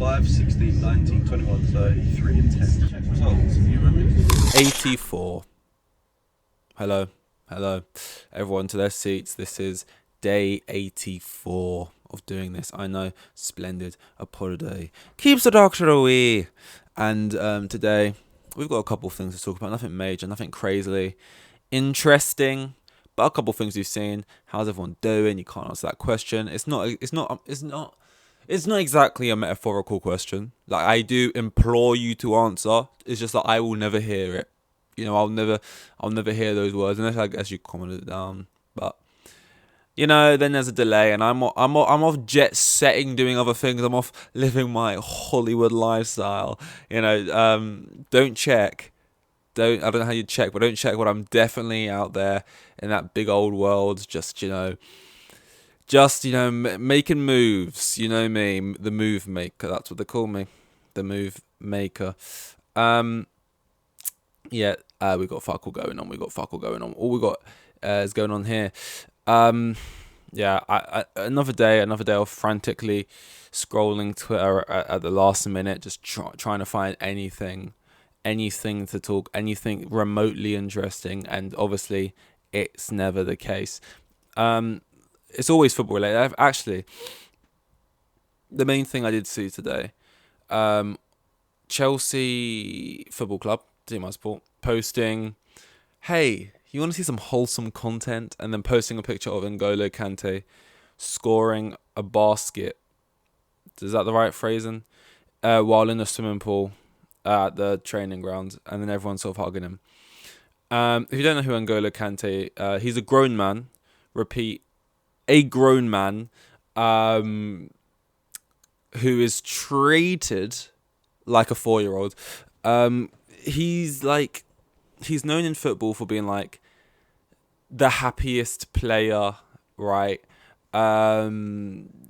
5, 16, 19, 21, 33, and 10. Check results. You remember? 84. Hello. Everyone to their seats. This is day 84 of doing this. I know, splendid. A holiday keeps the doctor away. And today, we've got a couple of things to talk about. Nothing major, nothing crazily interesting, but a couple of things we've seen. How's everyone doing? You can't answer that question. It's not exactly a metaphorical question. Like, I do implore you to answer. It's just that I will never hear it. You know, I'll never hear those words unless I guess you commented it down. But you know, then there's a delay, and I'm off jet setting, doing other things. I'm off living my Hollywood lifestyle. You know, don't check. I don't know how you check, but don't check what I'm definitely out there in that big old world. Just making moves. You know me, the move maker. That's what they call me, the move maker. Yeah, we got fuck all going on. All we got is going on here. Yeah, another day of frantically scrolling Twitter at the last minute, just trying to find anything to talk, anything remotely interesting, and obviously it's never the case. It's always football related. Actually, the main thing I did see today, Chelsea Football Club, team I support, posting, hey, you want to see some wholesome content? And then posting a picture of N'Golo Kante scoring a basket. Is that the right phrasing? While in the swimming pool at the training ground, and then everyone sort of hugging him. If you don't know who N'Golo Kante, he's a grown man. Repeat, a grown man who is treated like a 4-year-old. He's known in football for being like the happiest player, right?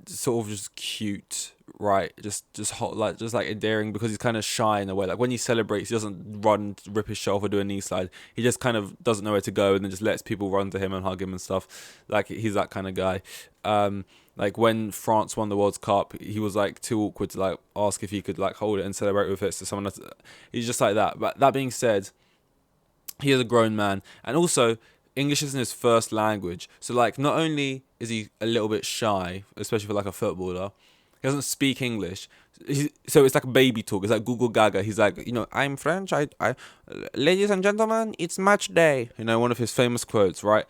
Sort of just cute, right? Just hot, just endearing, because he's kind of shy in a way. Like when he celebrates, he doesn't run, rip his shirt off, or do a knee slide. He just kind of doesn't know where to go, and then just lets people run to him and hug him and stuff. Like, he's that kind of guy. Like when France won the World Cup, he was like too awkward to like ask if he could like hold it and celebrate with it. So someone else, he's just like that. But that being said, he is a grown man, and also English isn't his first language. So like, not only is he a little bit shy, especially for like a footballer, he doesn't speak English. So it's like a baby talk. It's like Google Gaga. He's like, I'm French. I ladies and gentlemen, it's match day. One of his famous quotes, right?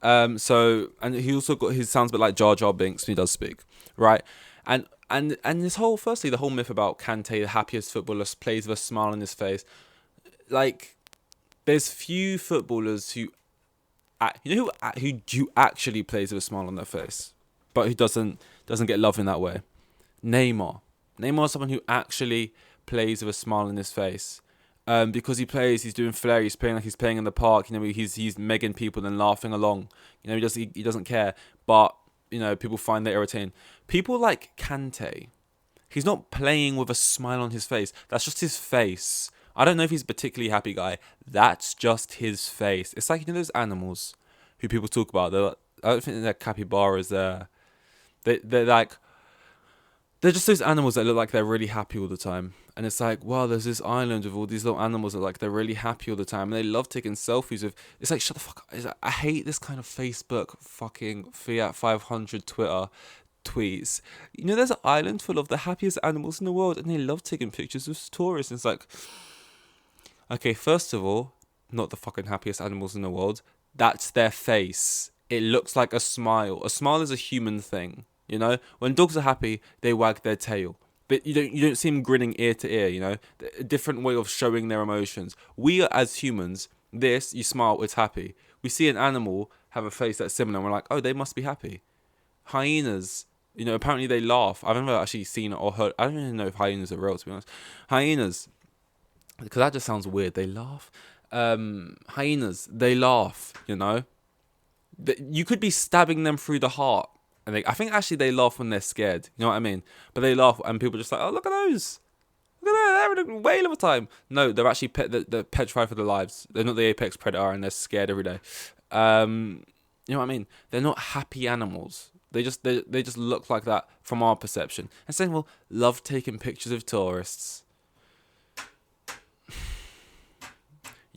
So, and he also sounds a bit like Jar Jar Binks when he does speak, right? And this whole, firstly, the whole myth about Kante, the happiest footballer, plays with a smile on his face. Like, there's few footballers who actually plays with a smile on their face, but who doesn't get love in that way. Neymar is someone who actually plays with a smile on his face. Because he's doing flair, he's playing like he's playing in the park. He's megging people and laughing along. He doesn't care. But people find that irritating. People like Kante, he's not playing with a smile on his face. That's just his face. I don't know if he's a particularly happy guy. That's just his face. It's like, those animals who people talk about. I don't think they're capybaras. They're just those animals that look like they're really happy all the time. And it's like, wow, there's this island with all these little animals that like they're really happy all the time, and they love taking selfies with. It's like, shut the fuck up. I hate this kind of Facebook fucking Fiat 500 Twitter tweets. There's an island full of the happiest animals in the world, and they love taking pictures with tourists. And it's like, okay, first of all, not the fucking happiest animals in the world. That's their face. It looks like a smile. A smile is a human thing. When dogs are happy, they wag their tail. But you don't see them grinning ear to ear, A different way of showing their emotions. We are, as humans, you smile, it's happy. We see an animal have a face that's similar, and we're like, oh, they must be happy. Hyenas, apparently they laugh. I've never actually seen or heard. I don't even know if hyenas are real, to be honest. Hyenas, because that just sounds weird. They laugh. Hyenas, they laugh, You could be stabbing them through the heart. And I think actually they laugh when they're scared. You know what I mean? But they laugh, and people are just like, oh, look at those. Look at that. They're having a whale of a time. No, they're actually they're petrified for their lives. They're not the apex predator, and they're scared every day. You know what I mean? They're not happy animals. They just look like that from our perception. And saying, well, love taking pictures of tourists.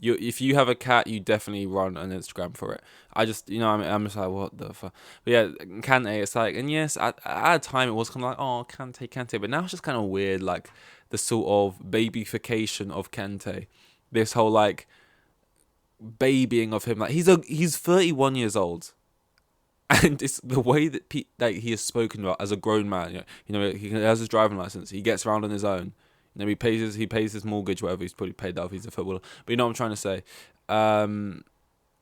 If you have a cat, you definitely run an Instagram for it. I just, I'm just like, what the fuck? But yeah, Kante, it's like, and yes, at a time it was kind of like, oh, Kante, but now it's just kind of weird, like the sort of babyfication of Kante. This whole like babying of him, like he's 31 years old, and it's the way that that he is spoken about as a grown man. He has his driving license, he gets around on his own. He pays his mortgage, whatever. He's probably paid that if he's a footballer. But you know what I'm trying to say.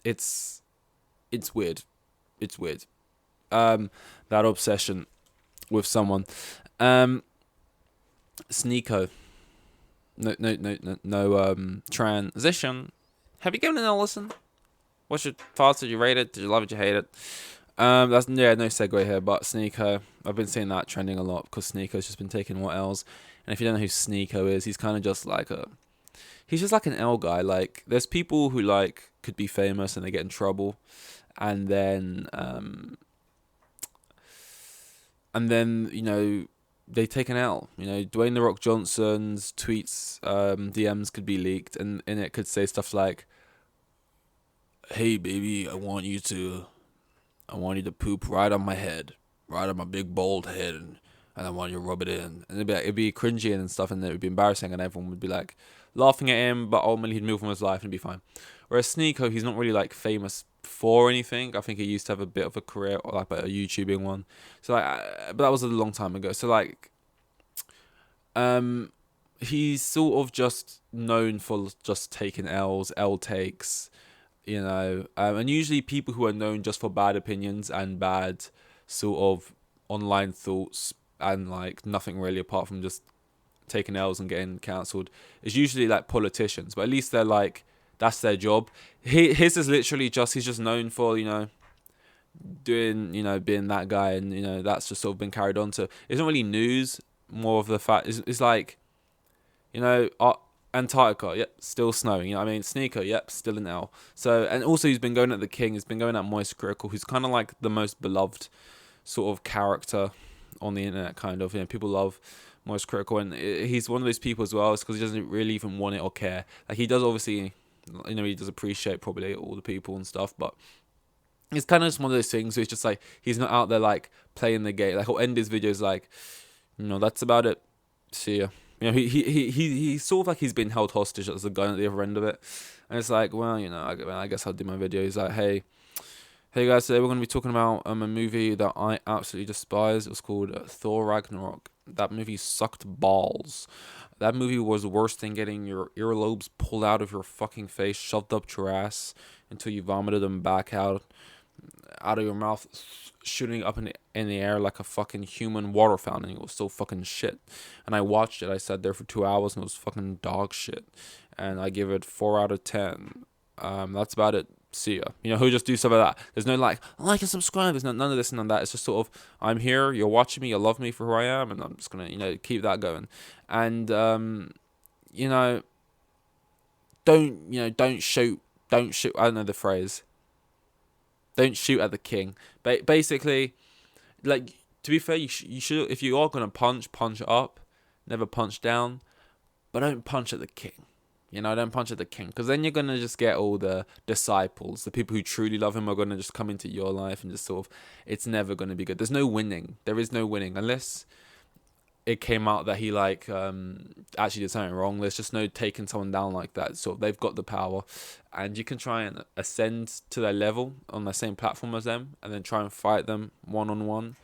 It's weird. It's weird. That obsession with someone. Sneeko. No. Transition. Have you given it a listen? What's your thoughts? Did you rate it? Did you love it? Did you hate it? No segue here. But Sneeko, I've been seeing that trending a lot because Sneeko's just been taking what L's. And if you don't know who Sneeko is, he's kind of just like he's just like an L guy. Like, there's people who like could be famous and they get in trouble, and then they take an L. Dwayne the Rock Johnson's tweets, DMs could be leaked, and in it could say stuff like, "Hey baby, I want you to poop right on my head, right on my big bald head, and I want you to rub it in." And it'd be cringy and stuff, and it would be embarrassing, and everyone would be like laughing at him, but ultimately he'd move on with his life and be fine. Whereas Sneeko, he's not really like famous for anything. I think he used to have a bit of a career, or like a YouTubing one. So but that was a long time ago. So like, he's sort of just known for just taking L's, L takes, and usually people who are known just for bad opinions and bad sort of online thoughts, and like nothing really apart from just taking L's and getting cancelled, is usually like politicians. But at least they're like, that's their job. His is literally just, he's just known for doing being that guy, and that's just sort of been carried on to. It's not really news. More of the fact is like, Antarctica, yep, still snowing. Sneeko, yep, still an L. So, and also he's been going at the King. He's been going at Moist Critical, who's kind of like the most beloved sort of character on the internet, kind of. People love Moist Critical, and he's one of those people as well. It's because he doesn't really even want it or care. Like, he does obviously, he does appreciate probably all the people and stuff, but it's kind of just one of those things where it's just like, he's not out there like playing the game. Like, he'll end his videos like, that's about it. See ya. He's sort of like he's been held hostage as the guy at the other end of it, and it's like, well, I guess I'll do my video. He's like, hey guys, today we're going to be talking about a movie that I absolutely despise. It was called Thor Ragnarok. That movie sucked balls. That movie was worse than getting your earlobes pulled out of your fucking face, shoved up your ass until you vomited them back out of your mouth, shooting up in the air like a fucking human water fountain. It was so fucking shit. And I watched it. I sat there for 2 hours and it was fucking dog shit. And I give it 4 out of 10. That's about it. See ya. Who just do some of that. There's no like and subscribe. There's none of this and none of that. It's just sort of, I'm here, you're watching me, you love me for who I am, and I'm just gonna keep that going. And don't shoot. I don't know the phrase. Don't shoot at the King. Basically, like, to be fair, you should, if you are gonna punch up, never punch down, but don't punch at the King. Don't punch at the King, because then you're going to just get all the disciples, the people who truly love him are going to just come into your life and just sort of, it's never going to be good. There's no winning. There is no winning unless it came out that he actually did something wrong. There's just no taking someone down like that. So they've got the power, and you can try and ascend to their level on the same platform as them and then try and fight them one-on-one.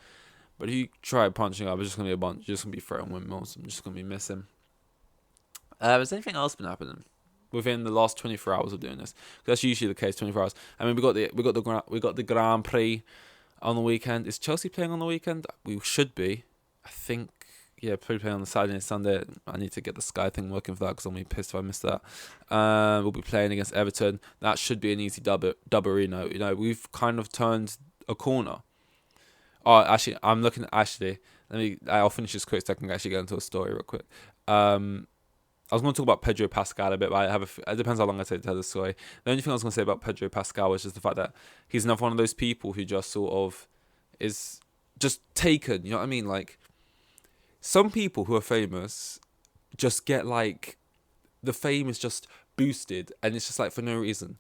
But if you try punching up, it's just going to be a bunch. You're just going to be throwing windmills. I'm just going to be missing. Has anything else been happening within the last 24 hours of doing this? Because that's usually the case. 24 hours. We got the Grand Prix on the weekend. Is Chelsea playing on the weekend? We should be. I think. Yeah, probably playing on the Saturday and Sunday. I need to get the Sky thing working for that because I'll be pissed if I miss that. We'll be playing against Everton. That should be an easy dubber. We've kind of turned a corner. Oh, actually, I'm looking. Actually, I'll finish this quick so I can actually get into a story real quick. I was going to talk about Pedro Pascal a bit, but it depends how long I take to tell the story. The only thing I was going to say about Pedro Pascal was just the fact that he's another one of those people who just sort of is just taken. You know what I mean? Like, some people who are famous just get like, the fame is just boosted, and it's just like for no reason.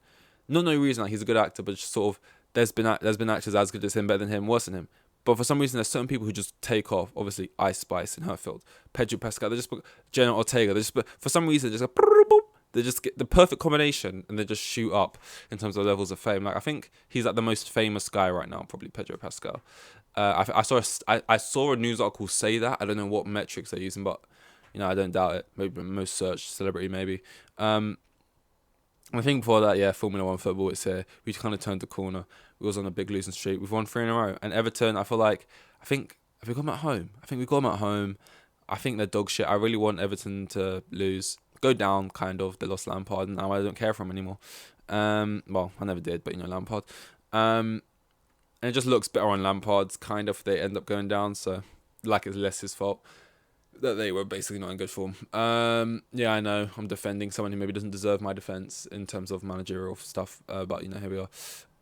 Not no reason, like he's a good actor, but just sort of, there's been actors as good as him, better than him, worse than him. But for some reason, there's certain people who just take off. Obviously, Ice Spice in her field, Pedro Pascal. They just Jenna Ortega. They just for some reason they just go, they just get the perfect combination, and they just shoot up in terms of levels of fame. Like, I think he's like the most famous guy right now, probably Pedro Pascal. I saw a news article say that. I don't know what metrics they're using, but I don't doubt it. Maybe most searched celebrity, maybe. I think before that, yeah, Formula One football, it's here. We kind of turned the corner. We was on a big losing streak. We've won 3 in a row. And Everton, I think, have we got them at home? I think we got them at home. I think they're dog shit. I really want Everton to lose. Go down, kind of. They lost Lampard, and now I don't care for him anymore. Well, I never did, but Lampard. And it just looks better on Lampard's, kind of. They end up going down, so like it's less his fault that they were basically not in good form. Yeah, I know I'm defending someone who maybe doesn't deserve my defense in terms of managerial stuff, but here we are.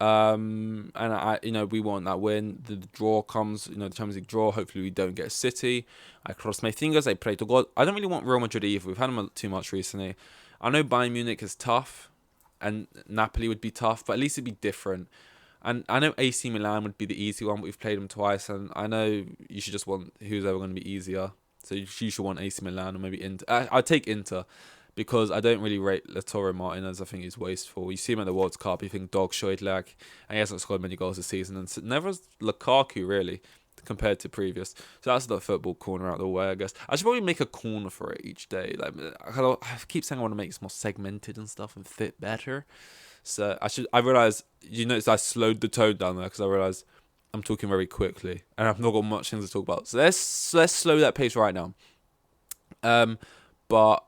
And we want that win. The draw comes, the Champions League draw. Hopefully we don't get City. I cross my fingers. I pray to God. I don't really want Real Madrid either. We've had them too much recently. I know Bayern Munich is tough, and Napoli would be tough, but at least it'd be different. And I know AC Milan would be the easy one, but we've played them twice, and I know you should just want who's ever going to be easier. So you should want AC Milan or maybe Inter. I'd take Inter because I don't really rate Lautaro Martinez. I think he's wasteful. You see him at the World Cup, you think dog shit, like, and he hasn't scored many goals this season. And never has Lukaku, really, compared to previous. So that's the football corner out of the way, I guess. I should probably make a corner for it each day. Like, I keep saying I want to make it more segmented and stuff and fit better. So I realised, I slowed the tone down there because I realised I'm talking very quickly, and I've not got much things to talk about. So let's slow that pace right now. But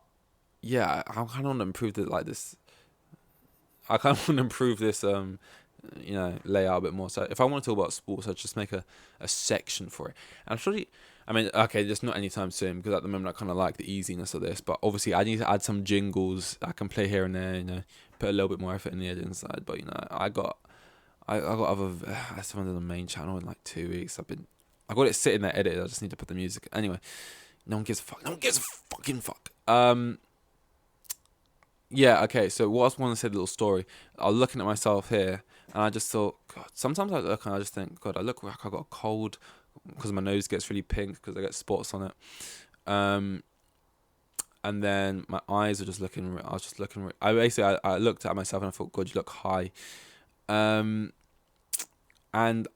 yeah, I kind of want to improve it like this. I kind of want to improve this, layout a bit more. So if I want to talk about sports, I'd just make a section for it. And I'm sure okay, just not anytime soon, because at the moment I kind of like the easiness of this. But obviously I need to add some jingles I can play here and there. Put a little bit more effort in the editing side. But I got other some of the main channel in like 2 weeks. I got it sitting there edited. I just need to put the music. Anyway, no one gives a fuck. No one gives a fucking fuck. Yeah. Okay. So what I was want to say, the little story. I was looking at myself here, and I just thought, God. Sometimes I look and I just think, God, I look like I got a cold because my nose gets really pink because I get spots on it. And then my eyes are just looking. I was just looking. I looked at myself and I thought, God, you look high. And I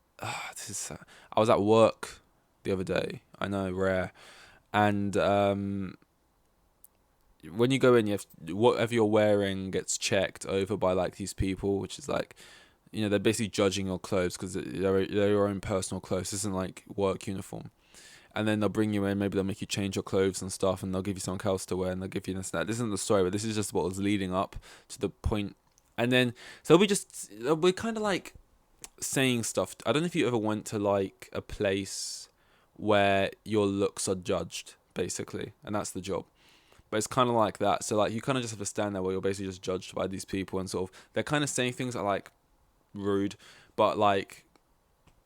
was at work the other day. I know, rare. And when you go in, whatever you're wearing gets checked over by like these people, which is like, they're basically judging your clothes because they're your own personal clothes. This isn't like work uniform. And then they'll bring you in, maybe they'll make you change your clothes and stuff, and they'll give you something else to wear, and they'll give you this and that. This isn't the story, but this is just what was leading up to the point. And then, so we're kind of like saying stuff. I don't know if you ever went to like a place where your looks are judged, basically, and that's the job. But it's kind of like that. So like you kind of just have to stand there where you're basically just judged by these people, and sort of they're kind of saying things that are like rude, but like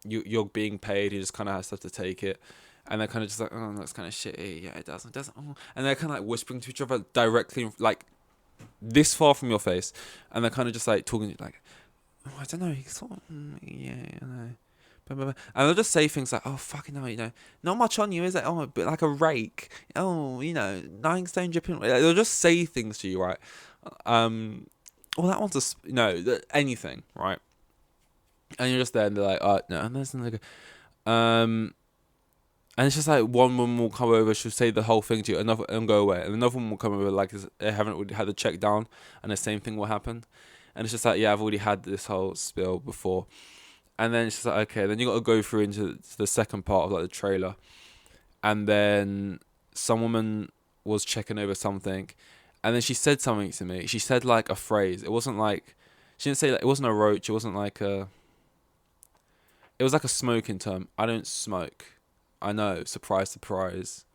you're being paid. You just kind of have to take it. And they're kind of just like, oh, that's kind of shitty. Yeah, it doesn't. Oh. And they're kind of like whispering to each other directly, like this far from your face. And they're kind of just like talking like, oh, I don't know. He's sort of, yeah, I know. And they'll just say things like, oh, fucking no, not much on you, is it? Oh, a bit like a rake. Oh, 9 stone dripping. They'll just say things to you, right? Well, that one's anything, right? And you're just there and they're like, oh, no, and there's another. And it's just like one woman will come over, she'll say the whole thing to you, another and go away, and another one will come over like they haven't already had the check down, and the same thing will happen, and it's just like, yeah, I've already had this whole spiel before, and then it's just like, okay, then you got to go through into the second part of like the trailer, and then some woman was checking over something, and then she said something to me. She said like a phrase. It wasn't like, she didn't say like, it wasn't a roach. It wasn't like a. It was like a smoking term. I don't smoke. I know, surprise, surprise,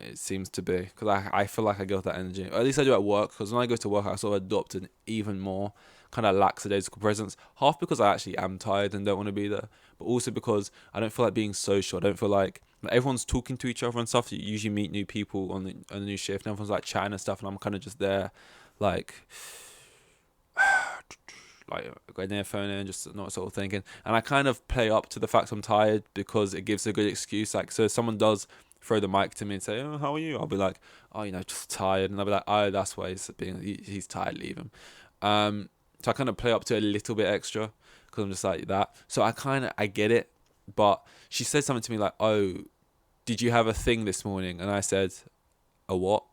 it seems to be, because I feel like I get that energy, or at least I do at work, because when I go to work I sort of adopt it even more, kind of lackadaisical presence. Half because I actually am tired and don't want to be there, but also because I don't feel like being social. I don't feel like everyone's talking to each other and stuff. You usually meet new people on the new shift, and everyone's like chatting and stuff, and I'm kind of just there, like got an earphone in, just not sort of thinking. And I kind of play up to the fact I'm tired because it gives a good excuse. Like, so if someone does throw the mic to me and say, "Oh, how are you?" I'll be like, "Oh, just tired," and I'll be like, "Oh, that's why he's tired. Leave him." So I kind of play up to it a little bit extra because I'm just like that. So I get it. But she said something to me like, "Oh, did you have a thing this morning?" And I said, "A what?"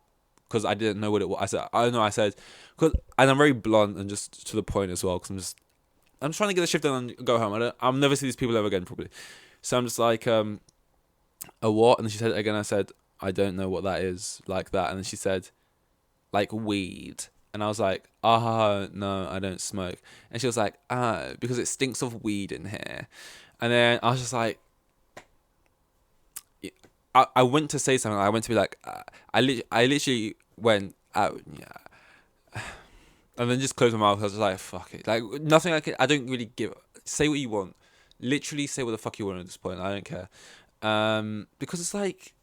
Because I didn't know what it was. I said, "I don't know." I said, and I'm very blunt and just to the point as well. Because I'm trying to get the shift done and go home. I'll never see these people ever again probably. So I'm just like, "A what?" And then she said it again. I said, "I don't know what that is," like that. And then she said, "Like weed." And I was like, no, I don't smoke. And she was like, because it stinks of weed in here. And then I was just like, I went to say something. I went to be like, I literally went out, yeah. And then just closed my mouth. I was just like, fuck it. Like, nothing I don't really give. Say what you want. Literally say what the fuck you want at this point. I don't care. Because it's like,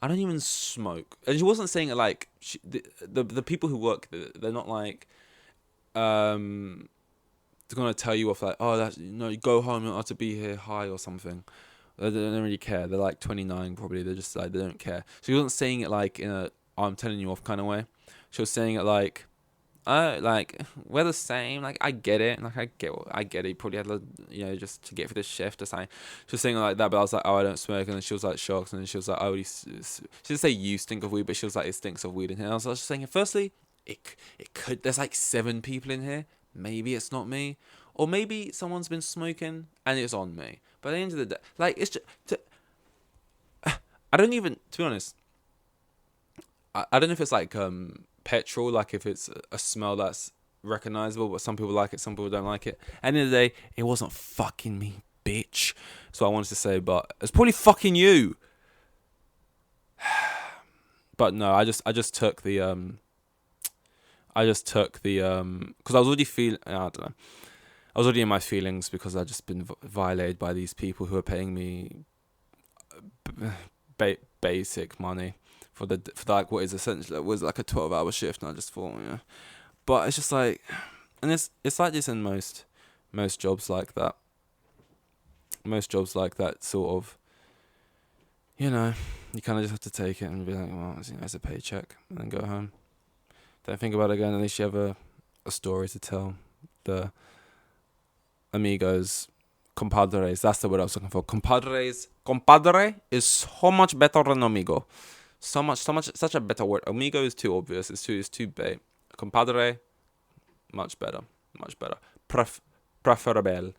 I don't even smoke. And she wasn't saying it like the people who work, they're not like they're gonna tell you off like, "Oh, that's you go home, you don't have to be here high or something." They don't really care. They're like 29 probably. They're just like, they don't care. She wasn't saying it like in a "I'm telling you off" kind of way. She was saying it like, like we're the same. Like I get it. Like I get it. You probably had just to get for this shift or something. She was saying it like that, but I was like, "Oh, I don't smoke." And then she was like shocked, and then she was like, "Oh, she didn't say you stink of weed, but she was like, it stinks of weed in here." And I was just saying, firstly, it could. There's like 7 people in here. Maybe it's not me, or maybe someone's been smoking and it's on me. But at the end of the day, like it's just. I don't even, to be honest. I don't know if it's like petrol, like if it's a smell that's recognizable, but some people like it, some people don't like it. At the end of the day, it wasn't fucking me, bitch. That's what I wanted to say, but it's probably fucking you. But no, I just took the because I was already feeling, I don't know, I was already in my feelings because I'd just been violated by these people who are paying me basic money for like what is essentially was like a 12-hour shift, and I just thought, yeah. But it's just like, and it's like this in most jobs like that. Most jobs like that sort of, you kind of just have to take it and be like, well, it's a paycheck, and then go home. Don't think about it again. At least you have a story to tell. The amigos, compadres. That's the word I was looking for. Compadres. Compadre is so much better than amigo. Such a better word. Amigo is too obvious. It's too bait. Compadre, much better. Preferable.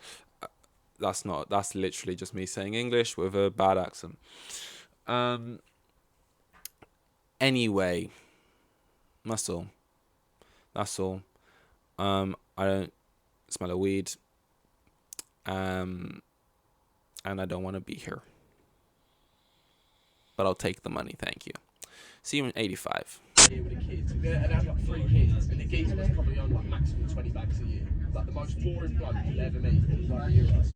That's literally just me saying English with a bad accent. Anyway, that's all. I don't smell a weed. And I don't want to be here. But I'll take the money, thank you. See you in 85. Here with the kids, and I've got 3 kids, and the geezer was probably on like maximum 20 bags a year. Like the most boring bloke you'll ever meet. Like,